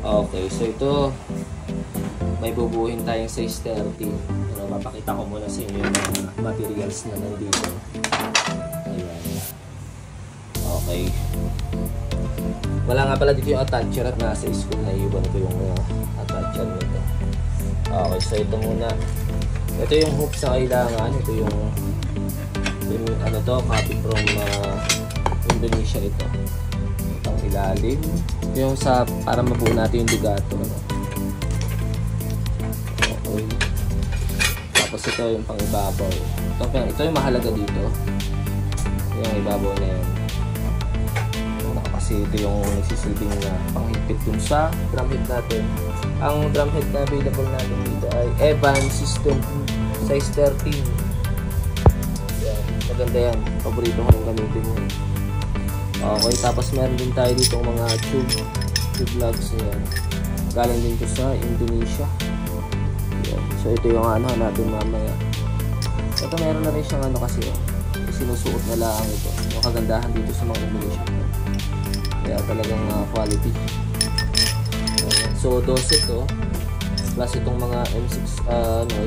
Okay, so ito may bubuhin tayong size 30. Pero mapakita ko muna sa inyo yung mga materials na nandito. Ayan. Okay. Wala nga pala dito yung attacher at nasa school na iwan ko yung attacher nito. Okay, so ito muna. Ito yung hoops na kailangan. Ito yung ano to, copy from Indonesia ito. Itong ilalim. Yung sa para mabuo natin yung ligato. Ano? Okay. Tapos ito yung pang ibabaw. Ito yung mahalaga dito. Yung ibabaw na yun. Kasi ito yung nagsisilbing na panghigpit dun sa drumhead natin. Ang drumhead na available natin dito ay Evans System size 13. Yan, maganda yan. Paborito ko yung gamitin yun. Okay, tapos meron din tayo dito mga tube lugs yan. Galing din ito sa Indonesia. Yan. So ito yung ano natin mamaya. Ito meron na rin siyang ano kasi sinusuot na lang ito. Yung kagandahan dito sa mga Indonesia. Kaya talagang quality. So 12 ito plus itong mga M6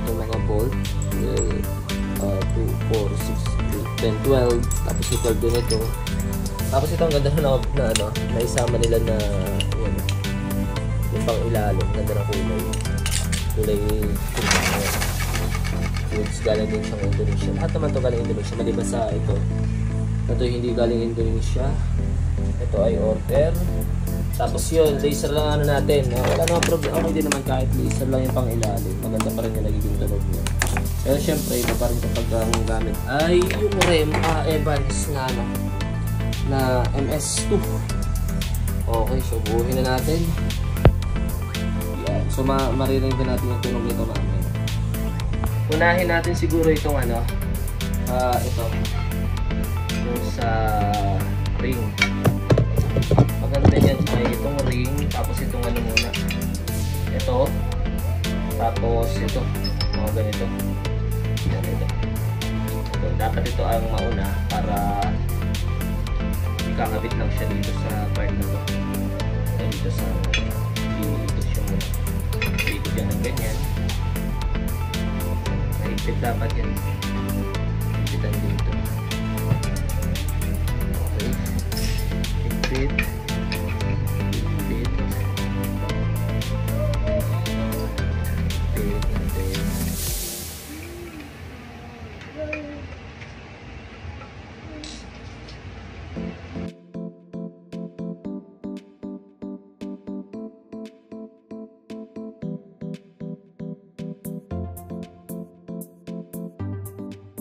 itong mga bolt 2, 4, 6, 8, 10, 12 tapos ito din ito. Tapos itong ganda na ano, naisama nila na yun, yung pang ilalim, ganda ng kulay goods galing din siyang Indonesia. Lahat naman ito galing Indonesia, maliban sa ito hindi galing Indonesia. Ito ay order. Tapos yun, laser lang ano natin. Wala namang problema. Okay din naman kahit laser lang yung pang ilalim. Maganda pa rin yung nagiging tunog niya. Pero syempre, iba pa rin kapag ang gamit ay yung REM Evans na ano, na MS2. Okay, so buuhin na natin. Yan. So maririnig din natin yung tunog nito mamaya. Unahin natin siguro itong ano, ito. Yung sa ring. Maganda yan ay itong ring, tapos itong ano muna ito, tapos ito mga ganito ito. Dapat ito ang mauna para ikakabit lang siya dito sa part na ito, dito sa iikot siya muna, iikot yan ng ganyan, naikpit dapat yan, ikitan dito. Okay, ikpit.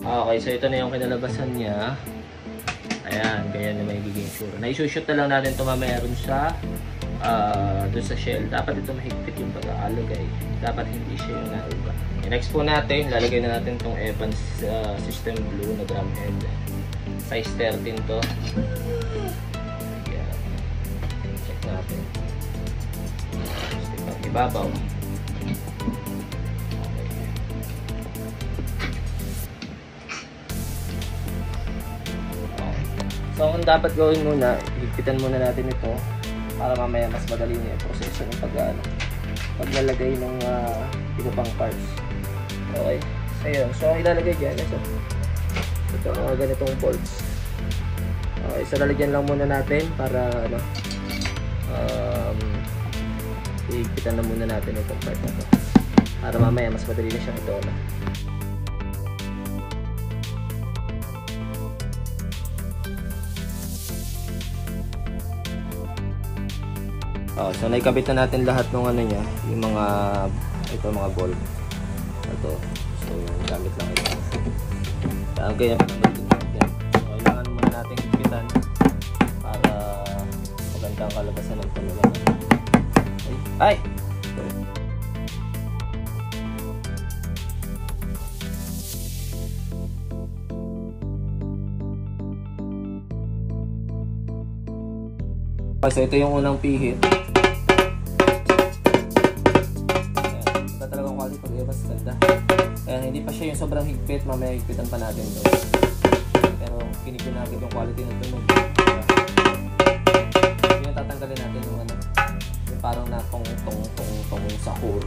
Okay, so ito na yung kinalabasan niya. Ayan, ganyan na may biging sure. Na-shoot na lang natin ito mamaya rin sa doon sa shell. Dapat ito mahigpit yung pag-aalagay. Dapat hindi siya yung nauga. Next po natin, lalagay na natin itong Evans System Blue na drumhead. Size 13 to. Ayan. Check natin. Ibabaw. So, ang dapat gawin muna, higpitan muna natin ito para mamaya mas madali na yung proseso ng paglalagay ng iba pang parts. Okay. So, yun. So, ang ilalagay dyan, ito mga ganitong bolts. Okay. So, lalagyan lang muna natin para ano, higpitan na muna natin itong part na ito para mamaya mas madali na siyang ito. So naikabit na natin lahat ng ano niya, yung mga bolt. Ito. So gamit lang ito. Ang ganyan yan. So kailangan muna natin higpitan para magandang kalabasan ng tunog. Ay! So ito yung unang pihit. Ito talagang quality pag mas ganda. Kaya hindi pa siya yung sobrang higpit, mamaya higpitan pa natin ito. Pero kinikita natin yung quality ng tunog. Yung tatanggalin natin yung ano, yung parang natong sahur.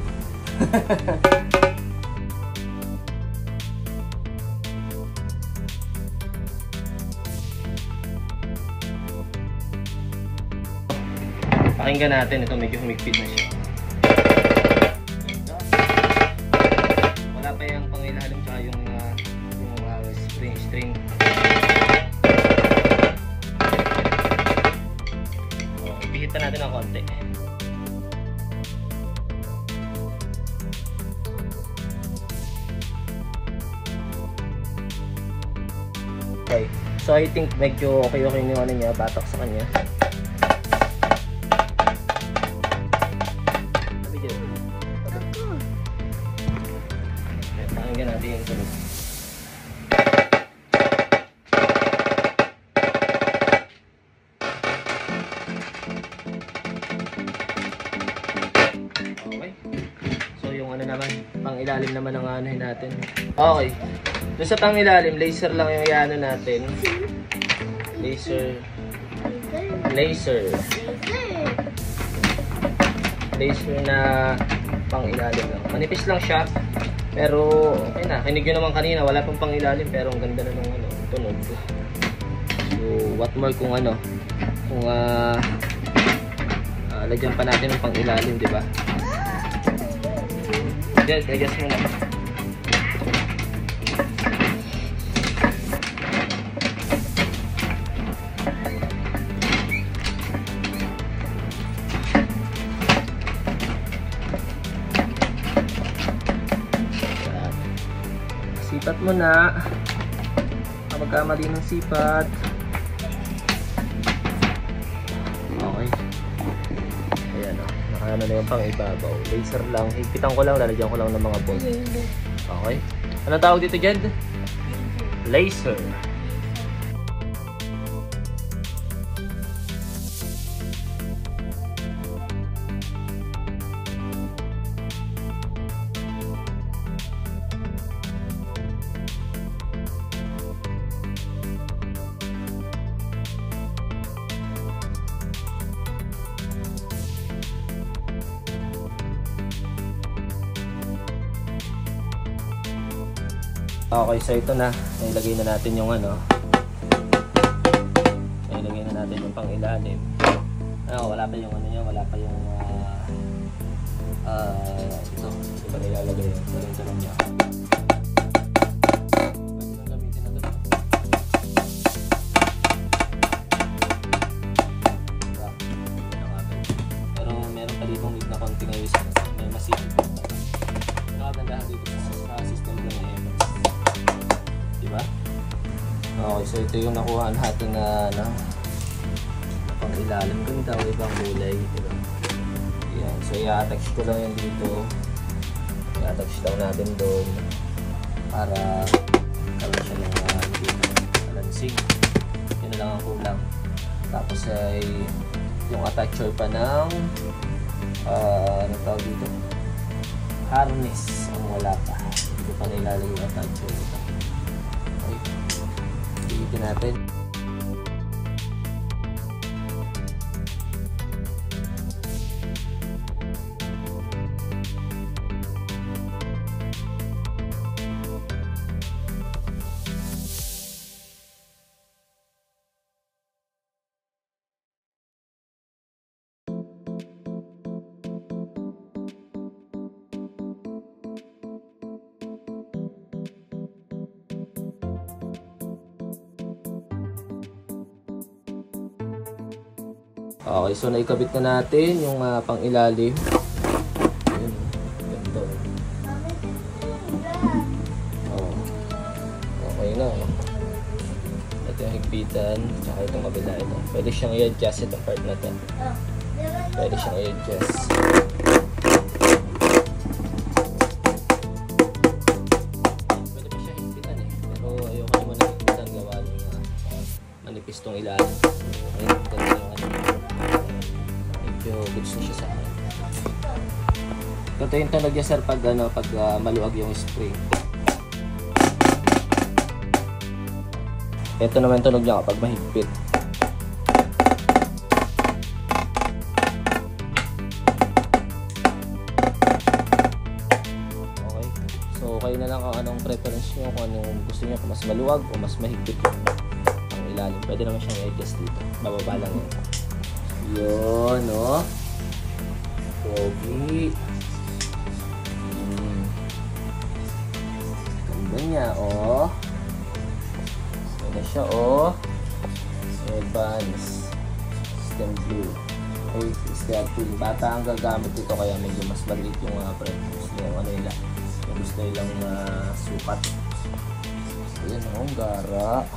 Pakinggan natin, ito medyo humigpit na siya. Wala pa yung pangilalim tsaka yung string. Ipihitan natin ng konti. Okay, so I think medyo okay yung ano niya, batak sa kanya. Pakinggan natin yung tunog. Okay. So yung ano naman, pang-ilalim naman ang anuhin natin. Okay. Doon sa pang-ilalim, laser lang yung iano natin. Laser na pang-ilalim lang. Manipis lang siya. Pero okay na. Kinig nyo naman kanina, wala pang pang-ilalim pero ang ganda na ng ano, tunog. So what more kung ano, kung lagyan pa natin ng pang-ilalim, di ba? Yes, adjust mo na. Sipat mo na. Magkamali ng sipat. Okay. Ayan o. Nakaano na yung pang ibabaw. Laser lang. Higpitan ko lang. Lalagyan ko lang ng mga bolt. Okay. Anong tawag dito, Jed? Laser. Okay, so ito na. Ilagay na natin yung ano. Ilagay na natin yung pang-ilalim. Wala pa yung ano niya, wala pa yung ito. Ito pa nilalagay yung talong niya. Pwede nang gamitin na ito. Pero meron pa dito need na konting ayos. May masipit. Nakagandahan dito sa system ko na yun. Diba? Okay, so ito yung nakuha natin na pang ilalim. Ganda o ibang kulay. Diba? Yan. So i-attach ko lang yan dito. I-attach lang natin doon para karoon siya ng balancing. Yun na lang ang kulang. Tapos ay yung attacher pa ng anong tawag dito? Harness ang wala pa. Hindi pa nilalagay yung attacher dito. Okay. Iitin natin. Okay, so naikabit na natin yung pang-ilalim. Ayun, ganito. Oh. Okay na. Ito yung higpitan, tsaka itong kabila ito. Pwede siyang i-adjust itong part na ito. Pwede siyang i-adjust. Pwede pa siya higpitan eh. Pero ayoko naman na higpitan gawa ng manipis tong ilalim. Okay, ganito yung goods na siya sa akin. Ito yung tunog niya sir pag, pag maluwag yung spring. Ito naman tunog niya kapag mahigpit. kayo na lang kung anong preference nyo, kung anong gusto nyo, kung mas maluwag o mas mahigpit ang ilalim. Pwede naman siyang i-adjust dito. Bababa lang yun. Yun, no? Pogi. Ganda niya, oh. Yan na siya, oh. Advanced Stem Blue. Okay, starting. Bata ang gagamit ito kaya medyo mas maliit yung preference nyo. Ano nila? Yung gusto nilang sukat. Ayan, oh, gara.